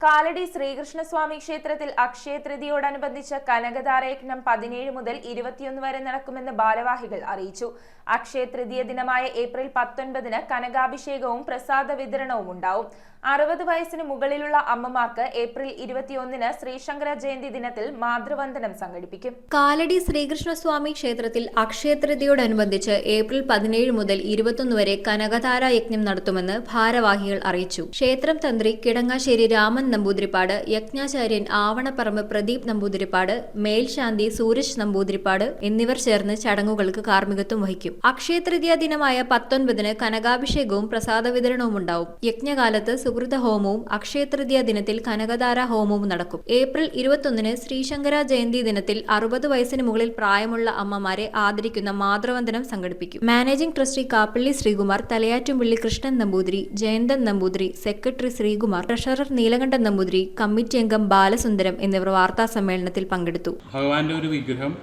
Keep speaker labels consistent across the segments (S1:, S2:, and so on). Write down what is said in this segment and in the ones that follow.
S1: കാലടി ശ്രീകൃഷ്ണസ്വാമി ക്ഷേത്രത്തിൽ അക്ഷയ തൃതീയോടനുബന്ധിച്ച് കനകധാരയജ്ഞം 17 മുതൽ 21 വരെ നടക്കുമെന്ന് ഭാരവാഹികൾ അറിയിച്ചു. അക്ഷയ തൃതീയ ദിനമായ ഏപ്രിൽ 19-ന് കനകാഭിഷേകവും പ്രസാദ വിതരണവും ഉണ്ടാവും. 60 വയസ്സിന് മുകളിലുള്ള അമ്മമാർക്ക് ഏപ്രിൽ 21-ന് ശ്രീശങ്കര ജയന്തി ദിനത്തിൽ മാതൃവന്ദനം സംഘടിപ്പിക്കും.
S2: കാലടി ശ്രീകൃഷ്ണസ്വാമി ക്ഷേത്രത്തിൽ അക്ഷയ തൃതീയോടനുബന്ധിച്ച് ഏപ്രിൽ 17 മുതൽ 21 വരെ കനകധാരാ യജ്ഞം നടത്തുമെന്ന് ഭാരവാഹികൾ അറിയിച്ചു. ക്ഷേത്രം തന്ത്രി കിടങ്ങാശ്ശേരി രാമൻ നമ്പൂതിരിപ്പാട്, യജ്ഞാചാര്യൻ ആവണപ്പറമ്പ് പ്രദീപ് നമ്പൂതിരിപ്പാട്, മേൽശാന്തി സൂരജ് നമ്പൂതിരിപ്പാട് എന്നിവർ ചേർന്ന് ചടങ്ങുകൾക്ക് കാർമ്മികത്വം വഹിക്കും. അക്ഷയ തൃതീയ ദിനമായ 19-ന് കനകാഭിഷേകവും പ്രസാദ വിതരണവും ഉണ്ടാവും. യജ്ഞകാലത്ത് സുകൃത ഹോമവും അക്ഷയ തൃതീയ ദിനത്തിൽ കനകധാര ഹോമവും നടക്കും. ഏപ്രിൽ 21-ന് ശ്രീശങ്കര ജയന്തി ദിനത്തിൽ 60 വയസ്സിന് മുകളിൽ പ്രായമുള്ള അമ്മമാരെ ആദരിക്കുന്ന മാതൃവന്ദനം സംഘടിപ്പിക്കും. Managing trustee Kappally Sreekumar, Thalayattumpally Krishnan Namboothiri, Jayanthan Namboothiri, secretary Sreekumar, treasurer Neelakandan Namboothiri, committee അംഗം ബാലസുന്ദരം എന്നിവർ വാർത്താ സമ്മേളനത്തിൽ പങ്കെടുത്തു.
S3: ഭഗവാന്റെ ഒരു വിഗ്രഹം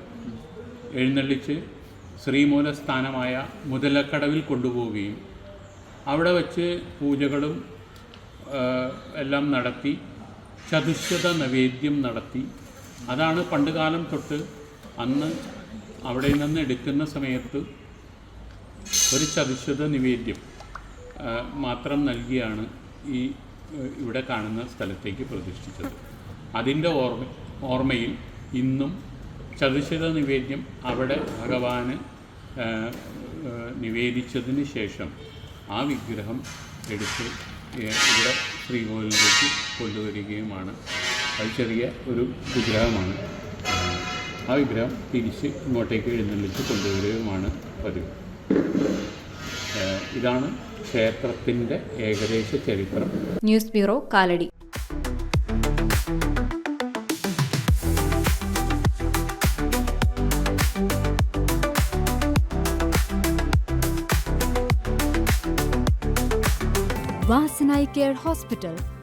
S3: എഴുന്നള്ളിച്ച് ശ്രീമൂലസ്ഥാനമായ മുതലക്കടവിൽ കൊണ്ടുപോവുകയും അവിടെ വച്ച് പൂജകളും എല്ലാം നടത്തി ചതുശ്ശത നൈവേദ്യം നടത്തി, അതാണ് പണ്ടുകാലം തൊട്ട് അന്ന് അവിടെ നിന്ന് എടുക്കുന്ന സമയത്ത് ഒരു ചതുശ്ശത നിവേദ്യം മാത്രം നൽകിയാണ് ഈ ഇവിടെ കാണുന്ന സ്ഥലത്തേക്ക് പ്രതിഷ്ഠിച്ചത്. അതിൻ്റെ ഓർമ്മയിൽ ഇന്നും ചതുശ്ശത നിവേദ്യം അവിടെ ഭഗവാന് നിവേദിച്ചതിന് ശേഷം ആ വിഗ്രഹം എടുത്ത് ഇവിടെ ശ്രീകോവിലിലേക്ക് കൊണ്ടുവരികയുമാണ്. അത് ചെറിയ ഒരു വിഗ്രഹമാണ്. ആ വിഗ്രഹം തിരിച്ച് ഇങ്ങോട്ടേക്ക് എഴുന്നള്ളിച്ച് കൊണ്ടുവരികയുമാണ് പതിവ്. ഇതാണ് ക്ഷേത്രത്തിൻ്റെ ഏകദേശ ചരിത്രം.
S2: News bureau, Kalady.
S4: Vasanai Care Hospital.